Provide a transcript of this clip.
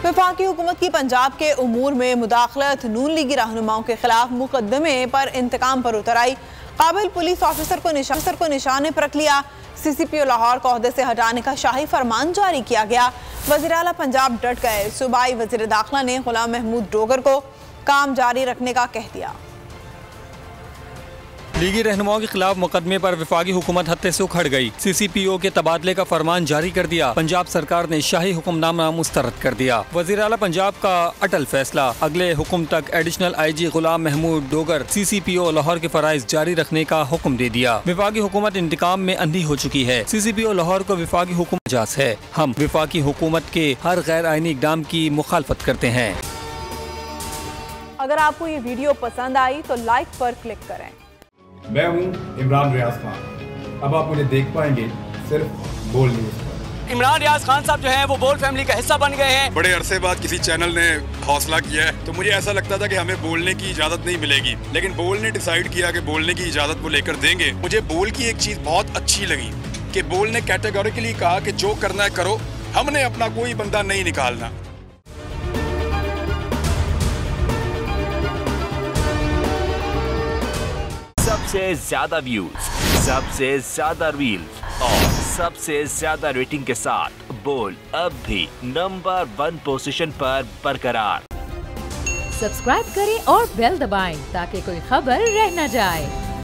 वफाकी हुकूमत की पंजाब के उमूर में मुदाखलत नून लीगी रहनुमाओं के खिलाफ मुकदमे पर इंतकाम पर उतर आई। काबिल पुलिस ऑफिसर को निशाने पर रख लिया। CCPO लाहौर को ओहदे से हटाने का शाही फरमान जारी किया गया। वज़ीर आला पंजाब डट गए। सूबाई वज़ीर दाखिला ने गुलाम महमूद डोगर को काम जारी रखने का कह दिया। लीगी रहनुमाओं के खिलाफ मुकदमे पर वफाकी हुकूमत हत्थे से उखड़ गई। CCPO के तबादले का फरमान जारी कर दिया। पंजाब सरकार ने शाही हुक्मनामा मुस्तरद कर दिया। वज़ीर आला पंजाब का अटल फैसला, अगले हुक्म तक एडिशनल IG गुलाम महमूद डोगर CCPO लाहौर के फराइज जारी रखने का हुक्म दे दिया। वफाकी हुकूमत इंतकाम में अंधी हो चुकी है। CCPO लाहौर को वफाकी हुकूमत इजाज़त है। हम वफाकी हुकूमत के हर गैर आईनी इक़दाम की मुखालफत करते हैं। अगर आपको ये वीडियो पसंद आई तो लाइक पर क्लिक करें। मैं हूं इमरान रियाज खान। अब आप मुझे देख पाएंगे सिर्फ बोल न्यूज़ पर। इमरान रियाज खान साहब जो हैं वो बोल फैमिली का हिस्सा बन गए हैं। बड़े अरसे बाद किसी चैनल ने हौसला किया है, तो मुझे ऐसा लगता था कि हमें बोलने की इजाजत नहीं मिलेगी, लेकिन बोल ने डिसाइड किया कि बोलने की इजाजत वो लेकर देंगे। मुझे बोल की एक चीज बहुत अच्छी लगी कि बोल ने कैटेगोरिकली कहा कि जो करना है करो, हमने अपना कोई बंदा नहीं निकालना। सबसे ज्यादा व्यूज, सबसे ज्यादा रील्स और सबसे ज्यादा रेटिंग के साथ बोल अब भी नंबर 1 पोजीशन पर बरकरार। सब्सक्राइब करें और बेल दबाएं ताकि कोई खबर रह न जाए।